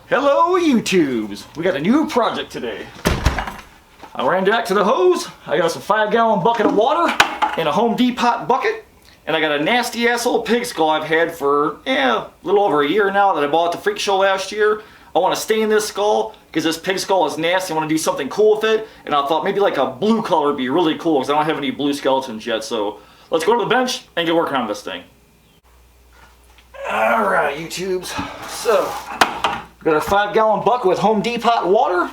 Hello YouTubes! We got a new project today. I ran back to the hose, I got some 5-gallon bucket of water in a Home Depot bucket, and I got a nasty ass old pig skull I've had for a little over a year now that I bought at the freak show last year. I want to stain this skull because this pig skull is nasty. I want to do something cool with it, and I thought maybe like a blue color would be really cool because I don't have any blue skeletons yet. So let's go to the bench and get working on this thing. Alright YouTubes, so got a 5-gallon bucket with Home Depot water,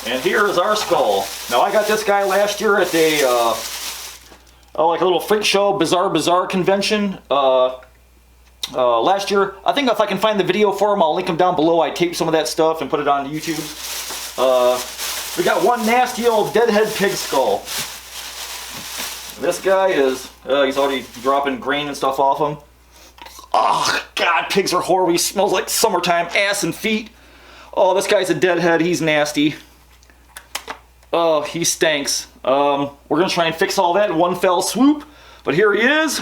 and here is our skull. Now I got this guy last year at a like a little freak show bizarre convention last year. I think if I can find the video for him, I'll link him down below. I taped some of that stuff and put it on YouTube. We got one nasty old deadhead pig skull. This guy is he's already dropping grain and stuff off him. Oh god, pigs are horrible. He smells like summertime ass and feet. Oh, this guy's a deadhead. He's nasty. Oh, he stinks. We're gonna try and fix all that in one fell swoop. But here he is.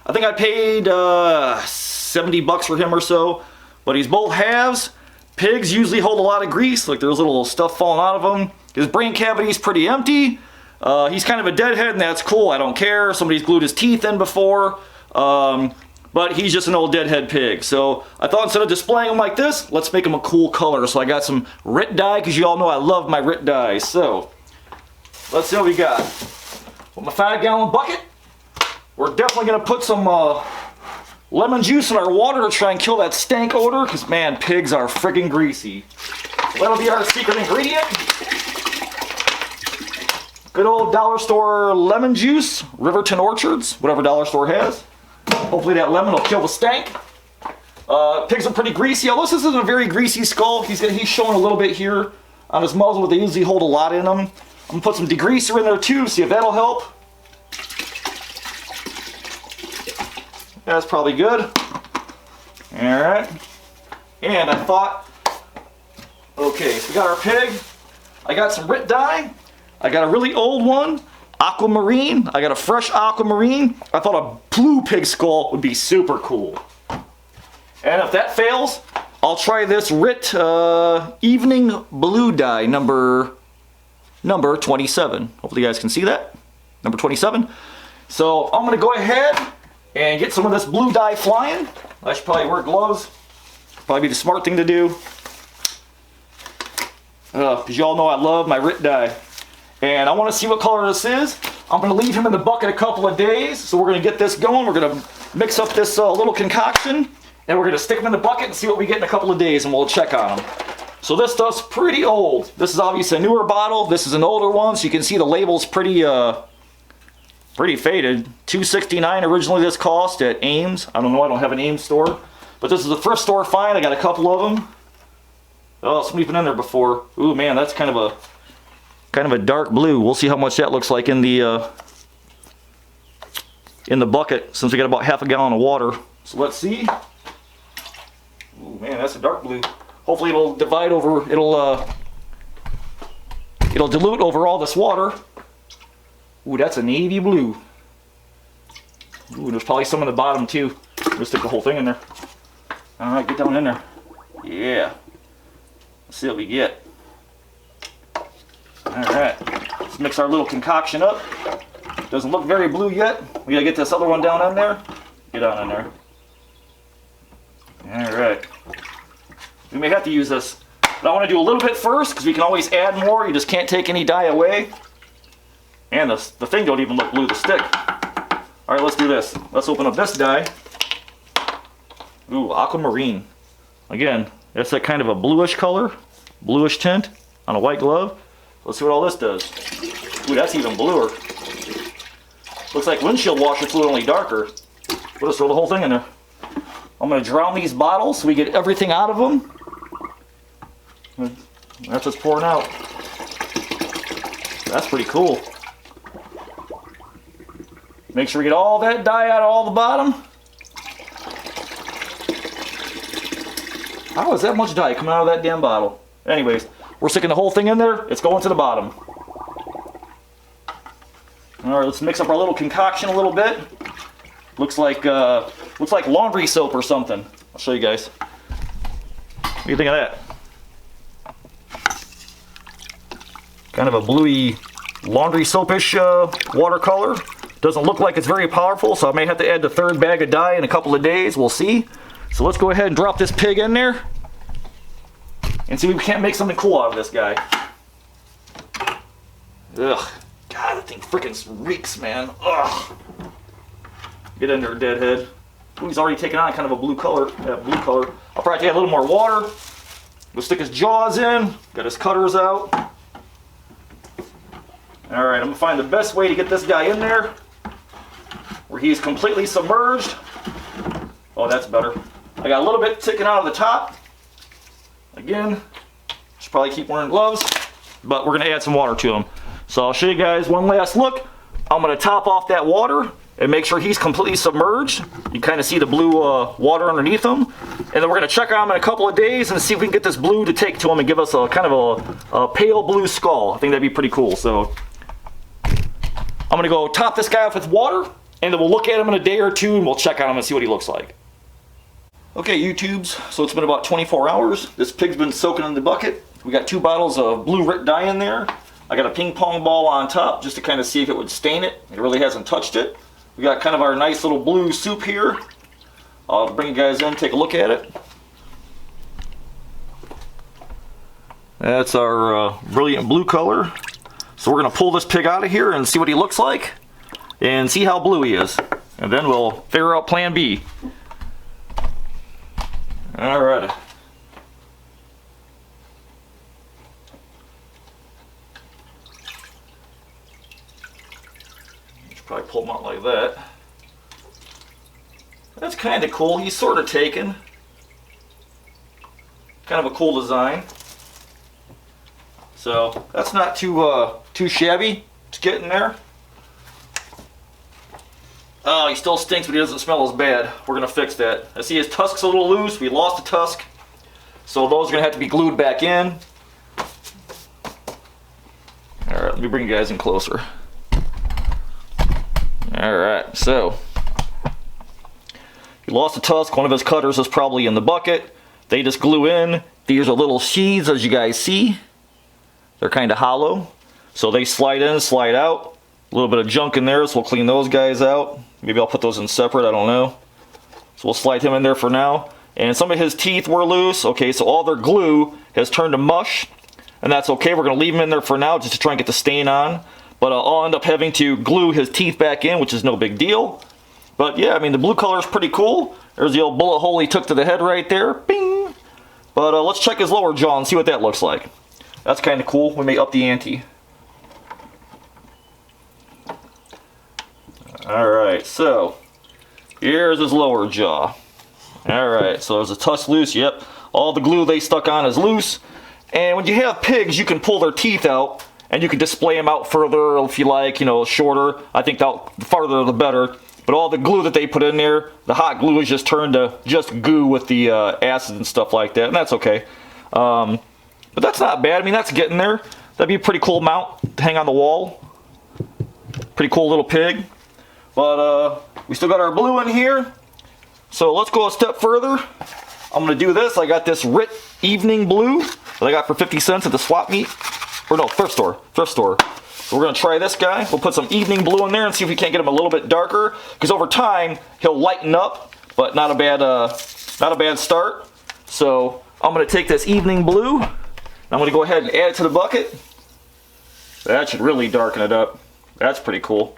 I think I paid $70 for him or so. But he's both halves. Pigs usually hold a lot of grease. Like there's little stuff falling out of him. His brain cavity's pretty empty. He's kind of a deadhead, and that's cool. I don't care. Somebody's glued his teeth in before. But he's just an old deadhead pig. So I thought instead of displaying him like this, let's make him a cool color. So I got some RIT dye, because you all know I love my RIT dyes. So let's see what we got. With my 5-gallon bucket, we're definitely going to put some lemon juice in our water to try and kill that stank odor, because man, pigs are freaking greasy. So that'll be our secret ingredient. Good old dollar store lemon juice, Riverton Orchards, whatever dollar store has. Hopefully that lemon will kill the stank. Pigs are pretty greasy. Although this isn't a very greasy skull, he's showing a little bit here on his muzzle, but they usually hold a lot in them. I'm going to put some degreaser in there too, see if that'll help. That's probably good. Alright. And I thought, okay, so we got our pig. I got some RIT dye. I got a really old one. Aquamarine. I got a fresh aquamarine. I thought a blue pig skull would be super cool. And if that fails, I'll try this RIT evening blue dye number 27. Hopefully you guys can see that. Number 27. So I'm going to go ahead and get some of this blue dye flying. I should probably wear gloves. Probably be the smart thing to do. Because you all know I love my RIT dye. And I want to see what color this is. I'm going to leave him in the bucket a couple of days. So we're going to get this going. We're going to mix up this little concoction. And we're going to stick him in the bucket and see what we get in a couple of days. And we'll check on him. So this stuff's pretty old. This is obviously a newer bottle. This is an older one. So you can see the label's pretty faded. $2.69 originally this cost at Ames. I don't know. I don't have an Ames store. But this is the first store find. I got a couple of them. Oh, somebody's been in there before. Ooh, man, that's kind of a dark blue. We'll see how much that looks like in the bucket, since we got about half a gallon of water. So let's see. Ooh, man, that's a dark blue. Hopefully it'll divide over. It'll dilute over all this water. Ooh, that's a navy blue. Ooh, there's probably some in the bottom too. We'll stick the whole thing in there. All right, get down in there. Yeah. Let's see what we get. Alright, let's mix our little concoction up. Doesn't look very blue yet. We gotta get this other one down in there. Get down in there. Alright. We may have to use this. But I want to do a little bit first, because we can always add more. You just can't take any dye away. And the thing don't even look blue, the stick. Alright, let's do this. Let's open up this dye. Ooh, aquamarine. Again, that's that kind of a bluish color. Bluish tint on a white glove. Let's see what all this does. Ooh, that's even bluer. Looks like windshield washer fluid, only darker. We'll just throw the whole thing in there. I'm going to drown these bottles so we get everything out of them. That's what's pouring out. That's pretty cool. Make sure we get all that dye out of all the bottom. How is that much dye coming out of that damn bottle? Anyways. We're sticking the whole thing in there. It's going to the bottom. All right, let's mix up our little concoction a little bit. Looks like laundry soap or something. I'll show you guys. What do you think of that? Kind of a bluey laundry soapish watercolor. Doesn't look like it's very powerful, so I may have to add the third bag of dye in a couple of days. We'll see. So let's go ahead and drop this pig in there and see if we can't make something cool out of this guy. Ugh. God, that thing freaking reeks, man. Ugh. Get in there, deadhead. Ooh, he's already taken on kind of a blue color. I'll probably add a little more water. We'll stick his jaws in. Got his cutters out. Alright, I'm going to find the best way to get this guy in there where he's completely submerged. Oh, that's better. I got a little bit sticking out of the top. Again, should probably keep wearing gloves, but we're going to add some water to him. So I'll show you guys one last look. I'm going to top off that water and make sure he's completely submerged. You kind of see the blue water underneath him. And then we're going to check on him in a couple of days and see if we can get this blue to take to him and give us a kind of a pale blue skull. I think that'd be pretty cool. So I'm going to go top this guy off with water, and then we'll look at him in a day or two and we'll check on him and see what he looks like. Okay, YouTubes, so it's been about 24 hours. This pig's been soaking in the bucket. We got 2 bottles of blue RIT dye in there. I got a ping pong ball on top just to kind of see if it would stain it. It really hasn't touched it. We got kind of our nice little blue soup here. I'll bring you guys in, take a look at it. That's our brilliant blue color. So we're going to pull this pig out of here and see what he looks like and see how blue he is. And then we'll figure out plan B. Alright. Should probably pull him out like that. That's kind of cool. He's sort of taken. Kind of a cool design. So that's not too shabby. It's getting there. Oh, he still stinks, but he doesn't smell as bad. We're going to fix that. I see his tusk's a little loose. We lost a tusk. So those are going to have to be glued back in. Alright, let me bring you guys in closer. Alright, so he lost a tusk. One of his cutters is probably in the bucket. They just glue in. These are little sheaths, as you guys see. They're kind of hollow. So they slide in, slide out. A little bit of junk in there, so we'll clean those guys out. Maybe I'll put those in separate, I don't know. So we'll slide him in there for now. And some of his teeth were loose. Okay, so all their glue has turned to mush. And that's okay, we're going to leave him in there for now just to try and get the stain on. But I'll end up having to glue his teeth back in, which is no big deal. But yeah, I mean, the blue color is pretty cool. There's the old bullet hole he took to the head right there. Bing! But let's check his lower jaw and see what that looks like. That's kind of cool. We may up the ante. Alright, so here's his lower jaw. Alright, so there's a tusk loose. Yep, all the glue they stuck on is loose. And when you have pigs, you can pull their teeth out and you can display them out further if you like, you know, shorter. I think the farther the better. But all the glue that they put in there, the hot glue is just turned to just goo with the acid and stuff like that, and that's okay. But that's not bad. I mean, that's getting there. That'd be a pretty cool mount to hang on the wall. Pretty cool little pig. But we still got our blue in here. So let's go a step further. I'm going to do this. I got this RIT evening blue that I got for 50 cents at the swap meet. Or no, thrift store. So we're going to try this guy. We'll put some evening blue in there and see if we can't get him a little bit darker. Because over time, he'll lighten up, but not a bad start. So I'm going to take this evening blue. I'm going to go ahead and add it to the bucket. That should really darken it up. That's pretty cool.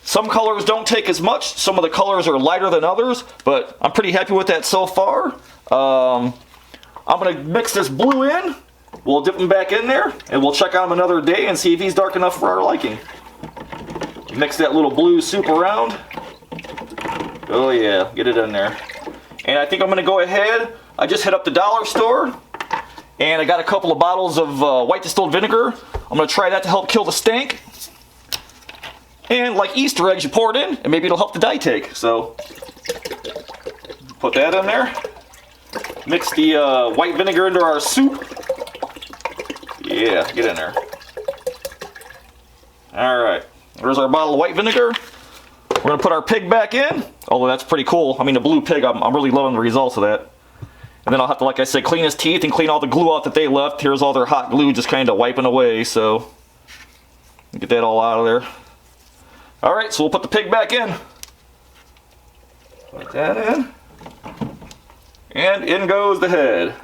Some colors don't take as much. Some of the colors are lighter than others, but I'm pretty happy with that so far. I'm going to mix this blue in. We'll dip him back in there, and we'll check on him another day and see if he's dark enough for our liking. Mix that little blue soup around. Oh yeah, get it in there. And I think I'm going to go ahead. I just hit up the dollar store, and I got a couple of bottles of white distilled vinegar. I'm going to try that to help kill the stank. And like Easter eggs, you pour it in, and maybe it'll help the dye take. So, put that in there. Mix the white vinegar into our soup. Yeah, get in there. Alright, there's our bottle of white vinegar. We're going to put our pig back in. Although that's pretty cool. I mean, the blue pig, I'm really loving the results of that. And then I'll have to, like I said, clean his teeth and clean all the glue out that they left. Here's all their hot glue just kind of wiping away, so get that all out of there. Alright, so we'll put the pig back in. Put that in. And in goes the head.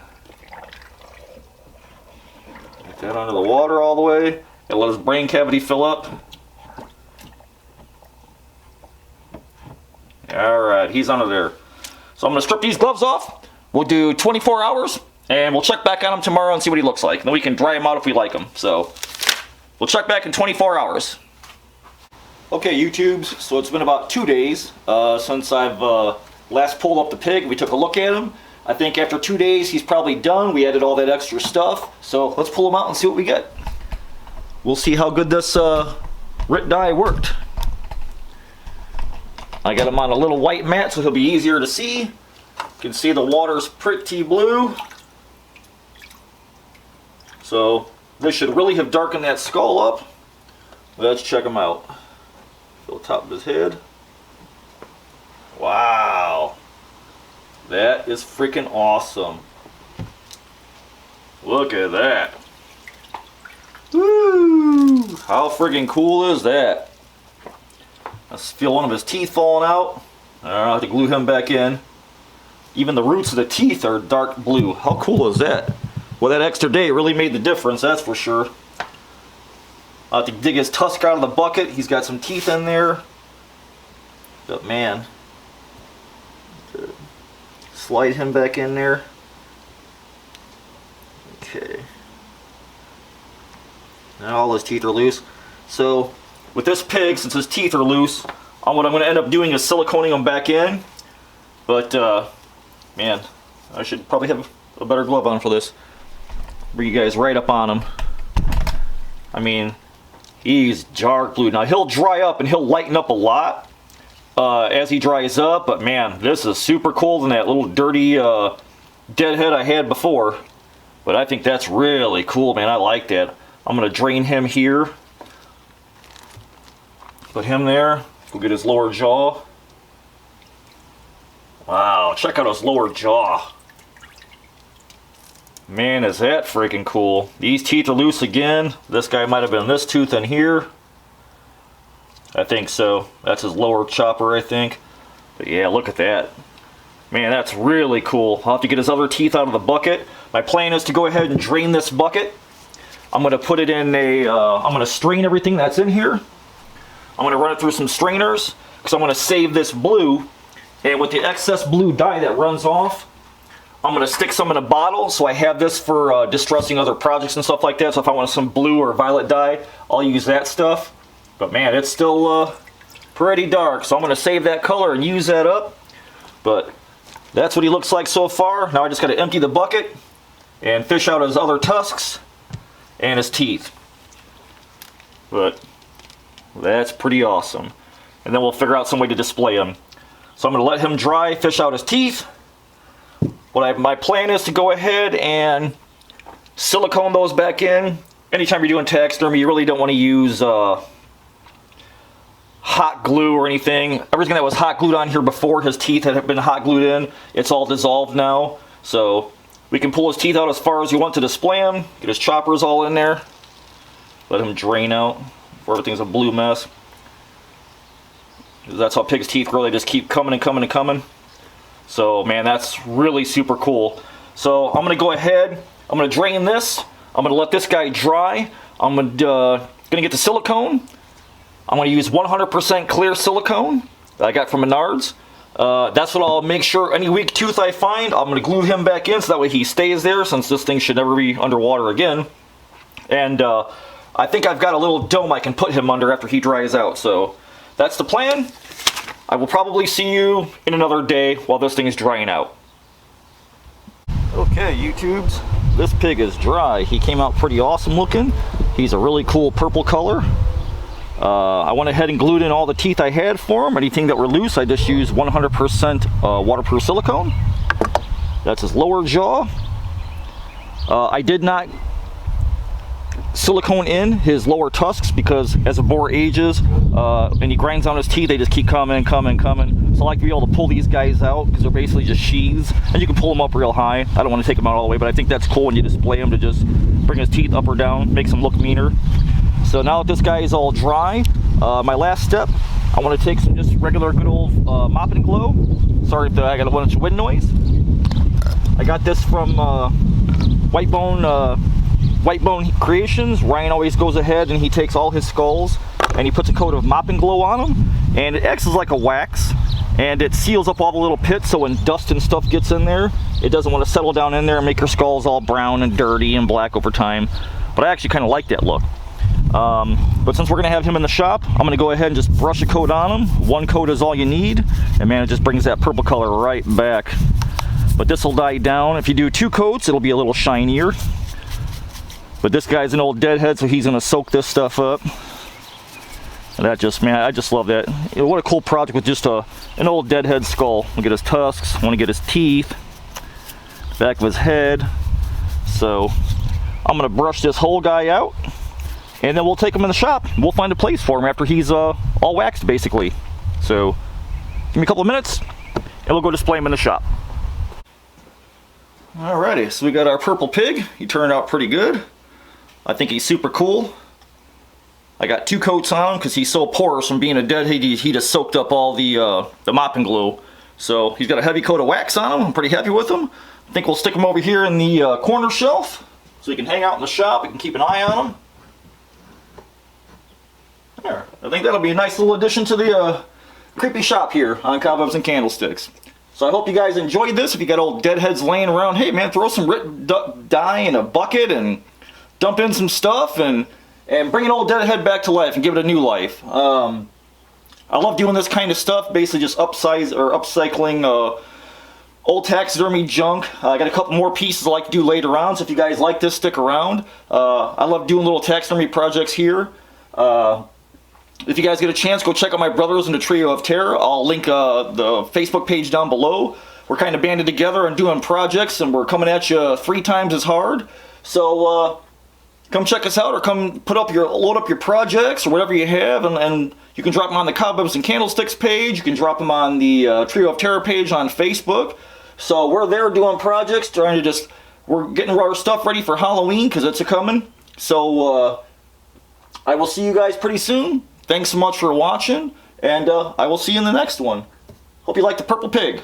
Get that under the water all the way. And let his brain cavity fill up. Alright, he's under there. So I'm going to strip these gloves off. We'll do 24 hours. And we'll check back on him tomorrow and see what he looks like. And then we can dry him out if we like him. So we'll check back in 24 hours. Okay, YouTubes, so it's been about 2 days since I've last pulled up the pig. We took a look at him. I think after 2 days he's probably done. We added all that extra stuff. So let's pull him out and see what we get. We'll see how good this RIT dye worked. I got him on a little white mat so he'll be easier to see. You can see the water's pretty blue. So this should really have darkened that skull up. Let's check him out. Feel the top of his head. Wow. That is freaking awesome. Look at that. Woo! How freaking cool is that? I feel one of his teeth falling out. I'll have to glue him back in. Even the roots of the teeth are dark blue. How cool is that? Well, that extra day really made the difference, that's for sure. I'll have to dig his tusk out of the bucket. He's got some teeth in there. But man, slide him back in there. Okay. Now all his teeth are loose. So with this pig, since his teeth are loose, what I'm going to end up doing is siliconing him back in. But man, I should probably have a better glove on for this. Bring you guys right up on him. I mean, he's dark blue. Now he'll dry up and he'll lighten up a lot as he dries up, but man, this is super cool than that little dirty deadhead I had before. But I think that's really cool, man. I like that. I'm going to drain him here. Put him there. Go get his lower jaw. Wow, check out his lower jaw. Man, is that freaking cool. These teeth are loose again. This guy might have been this tooth in here. I think so. That's his lower chopper, I think. But yeah, look at that. Man, that's really cool. I'll have to get his other teeth out of the bucket. My plan is to go ahead and drain this bucket. I'm going to put it in a, I'm going to strain everything that's in here. I'm going to run it through some strainers because I'm going to save this blue. And with the excess blue dye that runs off, I'm going to stick some in a bottle, so I have this for distressing other projects and stuff like that. So if I want some blue or violet dye, I'll use that stuff. But man, it's still pretty dark, so I'm going to save that color and use that up. But that's what he looks like so far. Now I just got to empty the bucket and fish out his other tusks and his teeth. But that's pretty awesome. And then we'll figure out some way to display him. So I'm going to let him dry, fish out his teeth. My plan is to go ahead and silicone those back in. Anytime you're doing taxidermy, you really don't want to use hot glue or anything. Everything that was hot glued on here before his teeth had been hot glued in, it's all dissolved now. So we can pull his teeth out as far as you want to display them. Get his choppers all in there. Let him drain out before everything's a blue mess. That's how pigs' teeth grow. They just keep coming and coming and coming. So man, that's really super cool. So I'm going to go ahead, I'm going to drain this, I'm going to let this guy dry, I'm going to get the silicone. I'm going to use 100% clear silicone that I got from Menards. That's what I'll make sure, any weak tooth I find, I'm going to glue him back in so that way he stays there, since this thing should never be underwater again. And I think I've got a little dome I can put him under after he dries out. So that's the plan. I will probably see you in another day while this thing is drying out. Okay, YouTubes, this pig is dry. He came out pretty awesome looking. He's a really cool purple color. I went ahead and glued in all the teeth I had for him. Anything that were loose, I just used 100% waterproof silicone. That's his lower jaw. I did not silicone in his lower tusks, because as a boar ages and he grinds on his teeth, they just keep coming. So I like to be able to pull these guys out because they're basically just sheaths, and you can pull them up real high. I don't want to take them out all the way, but I think that's cool when you display them, to just bring his teeth up or down, makes them look meaner. So now that this guy is all dry, my last step, I want to take some just regular good old mop and glow. Sorry if I got a bunch of wind noise. I got this from White Bone Creations. Ryan always goes ahead and he takes all his skulls and he puts a coat of mop and glow on them, and it acts as like a wax, and it seals up all the little pits, so when dust and stuff gets in there, it doesn't want to settle down in there and make your skulls all brown and dirty and black over time. But I actually kind of like that look. But since we're going to have him in the shop, I'm going to go ahead and just brush a coat on him. One coat is all you need, and man, it just brings that purple color right back. But this will die down. If you do 2 coats, it'll be a little shinier. But this guy's an old deadhead, so he's going to soak this stuff up. And that just, man, I just love that. What a cool project with just an old deadhead skull. Look at his tusks, want to get his teeth, back of his head. So I'm going to brush this whole guy out, and then we'll take him in the shop. We'll find a place for him after he's all waxed, basically. So give me a couple of minutes, and we'll go display him in the shop. Alrighty, so we got our purple pig. He turned out pretty good. I think he's super cool. I got 2 coats on him because he's so porous from being a deadhead. He just soaked up all the mop and glue. So he's got a heavy coat of wax on him. I'm pretty happy with him. I think we'll stick him over here in the corner shelf so he can hang out in the shop. We can keep an eye on him. There. I think that'll be a nice little addition to the creepy shop here on Cobwebs and Candlesticks. So I hope you guys enjoyed this. If you got old deadheads laying around, hey man, throw some RIT dye in a bucket and dump in some stuff and bring an old deadhead back to life and give it a new life. I love doing this kind of stuff, basically just upcycling old taxidermy junk. I got a couple more pieces I like to do later on, so if you guys like this, stick around. I love doing little taxidermy projects here. If you guys get a chance, go check out my brothers in the Trio of Terror. I'll link the Facebook page down below. We're kind of banded together and doing projects, and we're coming at you 3 times as hard. So come check us out, or come load up your projects or whatever you have, and you can drop them on the Cobwebs and Candlesticks page. You can drop them on the Trio of Terror page on Facebook. So we're there doing projects, we're getting our stuff ready for Halloween because it's a-coming. So I will see you guys pretty soon. Thanks so much for watching, and I will see you in the next one. Hope you like the purple pig.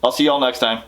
I'll see y'all next time.